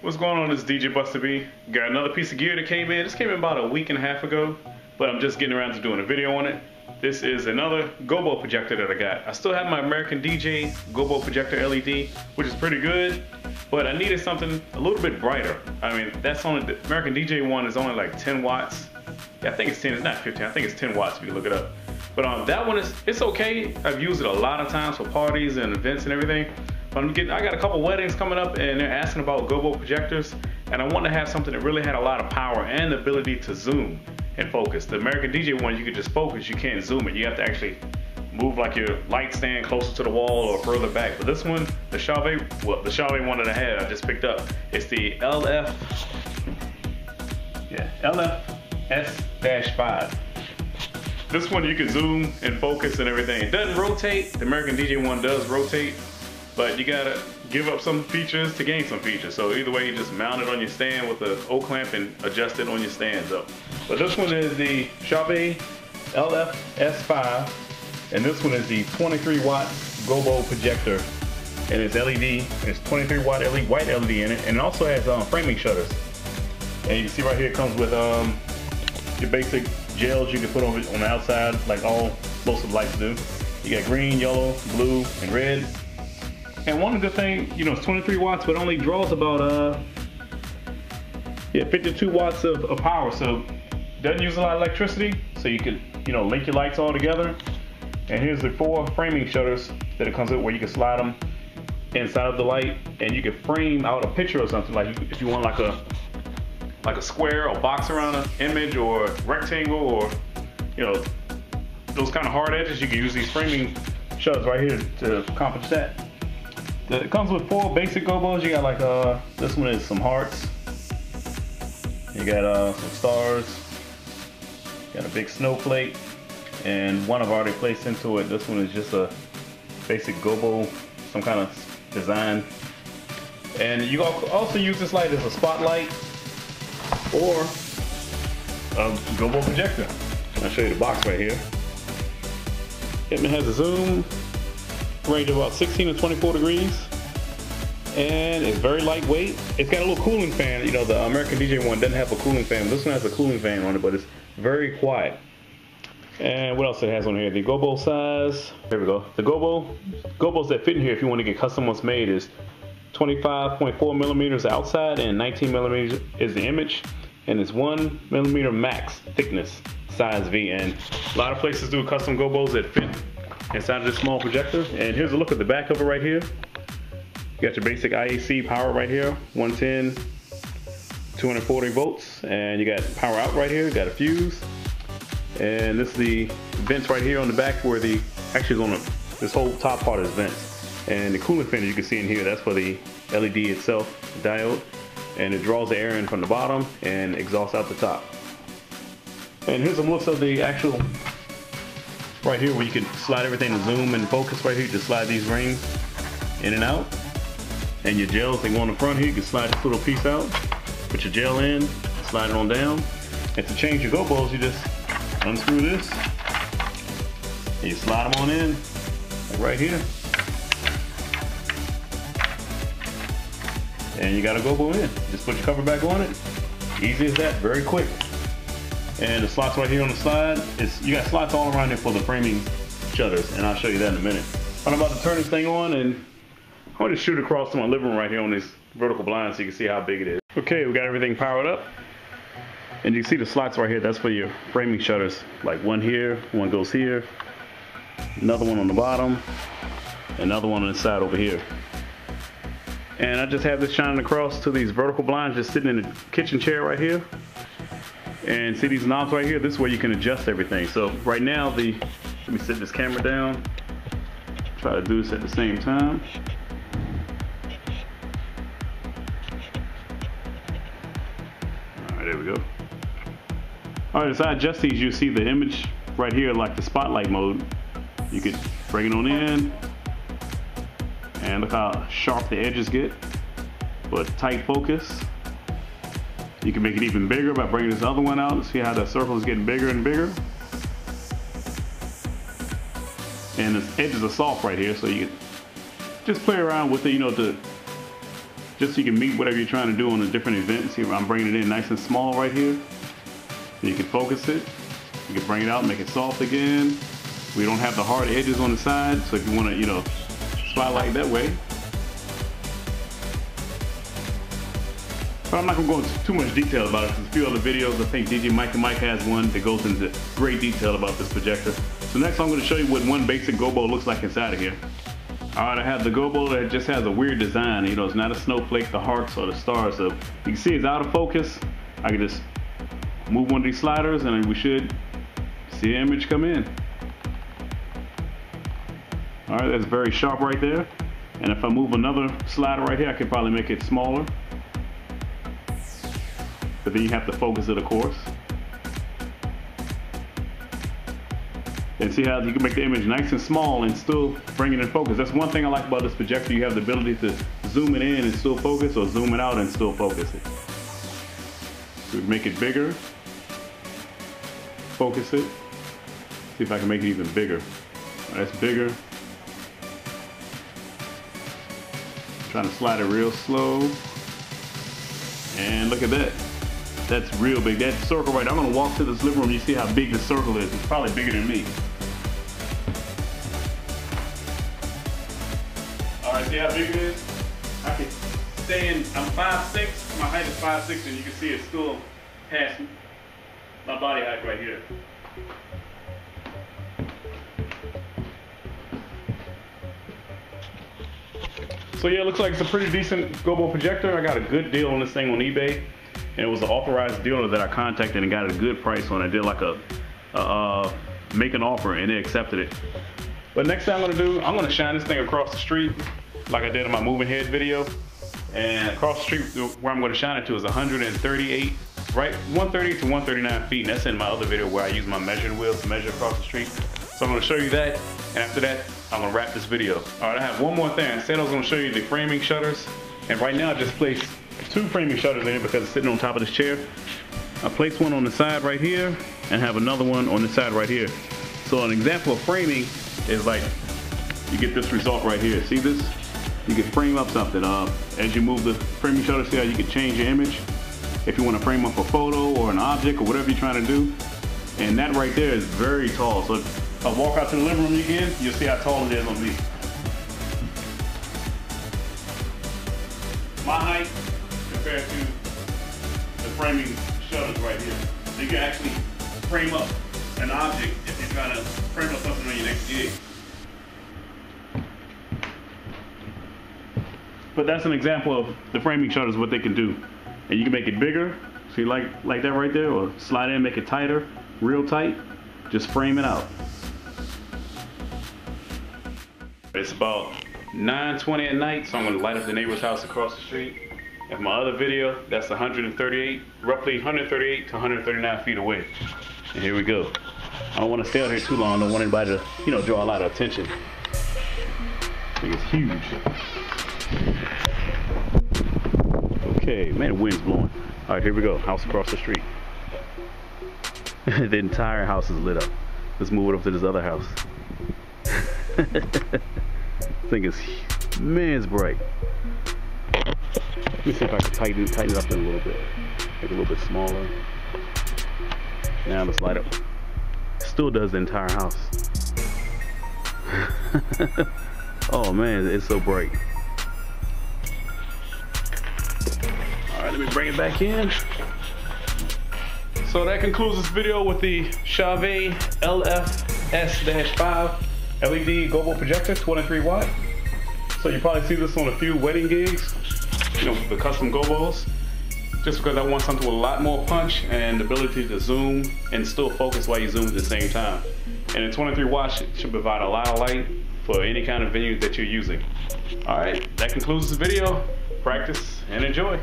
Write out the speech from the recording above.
What's going on? This is DJ Buster B. Got another piece of gear that came in. This came in about a week and a half ago, but I'm just getting around to doing a video on it. This is another Gobo projector that I got. I still have my American DJ Gobo Projector LED, which is pretty good, but I needed something a little bit brighter. I mean, that's only, the American DJ one is only like 10 watts. Yeah, I think it's 10, it's not 15, I think it's 10 watts if you look it up. But that one it's okay. I've used it a lot of times for parties and events and everything. But I got a couple weddings coming up and they're asking about Gobo projectors, and I wanted to have something that really had a lot of power and the ability to zoom and focus. The American DJ one, you can just focus, you can't zoom it. You have to actually move like your light stand closer to the wall or further back. But this one, the Chauvet one that I had, I just picked up. It's the LFS-5. This one you can zoom and focus and everything. It doesn't rotate. The American DJ one does rotate, but you gotta give up some features to gain some features. So either way, you just mount it on your stand with the O-clamp and adjust it on your stand up. But this one is the Chauvet LFS-5, and this one is the 23 watt Gobo projector, and it's LED. It's 23 watt LED, white LED in it, and it also has framing shutters. And you can see right here it comes with your basic gels you can put on the outside, like most of the lights do. You got green, yellow, blue, and red. And one good thing, you know, it's 23 watts, but only draws about 52 watts of power. So doesn't use a lot of electricity. So you can, you know, link your lights all together. And here's the 4 framing shutters that it comes with, where you can slide them inside of the light, and you can frame out a picture or something. Like if you want like a square or box around an image, or rectangle, or you know, those kind of hard edges, you can use these framing shutters right here to accomplish that. It comes with 4 basic Gobos. You got like this one is some hearts. You got some stars. You got a big snowflake, and one I've already placed into it. This one is just a basic Gobo, some kind of design. And you also use this light as a spotlight or a Gobo projector. I'll show you the box right here. It has a zoom range of about 16 to 24 degrees, and it's very lightweight. It's got a little cooling fan. You know, the American DJ one doesn't have a cooling fan. This one has a cooling fan on it, but it's very quiet. And what else it has on here? The Gobo size. There we go. The Gobos that fit in here, if you want to get custom ones made, is 25.4 millimeters outside and 19 millimeters is the image, and it's 1 millimeter max thickness, size V. And a lot of places do custom Gobos that fit inside of this small projector. And here's a look at the back of it right here. You got your basic IAC power right here, 110, 240 volts, and you got power out right here. You got a fuse, and this is the vents right here on the back, where the actually is on this whole top part is vents. And the cooling fan, you can see in here, that's for the LED itself, the diode, and it draws the air in from the bottom and exhausts out the top. And here's some looks of the actual right here, where you can slide everything to zoom and focus right here. You just slide these rings in and out. And your gels, they go on the front here. You can slide this little piece out, put your gel in, slide it on down. And to change your Gobos, you just unscrew this, and you slide them on in, like right here. And you got a Gobo in. Just put your cover back on it. Easy as that, very quick. And the slots right here on the side, you got slots all around there for the framing shutters, and I'll show you that in a minute. I'm about to turn this thing on, and I'm going to shoot across to my living room right here on this vertical blind so you can see how big it is. Okay, we got everything powered up, and you can see the slots right here. That's for your framing shutters. Like one here, one goes here, another one on the bottom, another one on the side over here. And I just have this shining across to these vertical blinds, just sitting in the kitchen chair right here. And see these knobs right here? This is where you can adjust everything. So right now, let me set this camera down. Try to do this at the same time. All right, there we go. All right, as I adjust these, you see the image right here, like the spotlight mode. You could bring it on in, and look how sharp the edges get, but tight focus. You can make it even bigger by bringing this other one out. See how the circle is getting bigger and bigger. And the edges are soft right here, so you can just play around with it, you know, to just so you can meet whatever you're trying to do on a different event. See, I'm bringing it in nice and small right here. So you can focus it. You can bring it out, make it soft again. We don't have the hard edges on the side, so if you want to, you know, spotlight that way. But I'm not going to go into too much detail about it because a few other videos, I think DJ Mike and Mike has one that goes into great detail about this projector. So next I'm going to show you what one basic Gobo looks like inside of here. Alright, I have the Gobo that just has a weird design. You know, it's not a snowflake, the hearts, or the stars. So you can see it's out of focus. I can just move one of these sliders and we should see the image come in. Alright, that's very sharp right there. And if I move another slider right here, I could probably make it smaller. But then you have to focus it, of course. And see how you can make the image nice and small and still bring it in focus. That's one thing I like about this projector. You have the ability to zoom it in and still focus, or zoom it out and still focus it. So we make it bigger. Focus it. See if I can make it even bigger. That's bigger. Trying to slide it real slow. And look at that. That's real big. That circle right there. I'm going to walk to this living room. You see how big the circle is. It's probably bigger than me. Alright, see how big it is? I can stand, I'm 5'6". My height is 5'6", and you can see it's still past my body height right here. So yeah, it looks like it's a pretty decent Gobo projector. I got a good deal on this thing on eBay. And it was an authorized dealer that I contacted and got a good price on. I did like a make an offer and they accepted it. But next thing I'm gonna do, I'm gonna shine this thing across the street like I did in my moving head video. And across the street where I'm gonna shine it to is 138, right? 130 to 139 feet. And that's in my other video where I use my measuring wheel to measure across the street. So I'm gonna show you that. And after that, I'm gonna wrap this video. All right, I have one more thing. I said I was gonna show you the framing shutters. And right now I just placed 2 framing shutters in it because it's sitting on top of this chair. I placed one on the side right here and have another one on the side right here. So an example of framing is like, you get this result right here. See this? You can frame up something. As you move the framing shutter, see how you can change your image. If you want to frame up a photo or an object or whatever you're trying to do. And that right there is very tall. So if I walk out to the living room again, you'll see how tall it is on me. My height compared to the framing shutters right here. So you can actually frame up an object if you're trying to frame up something on your next gig. But that's an example of the framing shutters, what they can do. And you can make it bigger, see like that right there, or slide in, make it tighter, real tight, just frame it out. It's about 9:20 at night, so I'm gonna light up the neighbor's house across the street. And my other video, that's 138, roughly 138 to 139 feet away. And here we go. I don't want to stay out here too long. I don't want anybody to, you know, draw a lot of attention. I think it's huge. Okay, man, the wind's blowing. All right, here we go. House across the street. The entire house is lit up. Let's move it up to this other house. I think it's, man, it's bright. Let me see if I can tighten it up in a little bit. Make it a little bit smaller. Now let's light up. Still does the entire house. Oh man, it's so bright. Alright, let me bring it back in. So that concludes this video with the Chauvet LFS-5 LED Gobo Projector, 23 watt. So you probably see this on a few wedding gigs, you know, the custom Gobos. Just because I want something with a lot more punch and the ability to zoom and still focus while you zoom at the same time. And the 23 watts should provide a lot of light for any kind of venue that you're using. All right, that concludes this video. Practice and enjoy.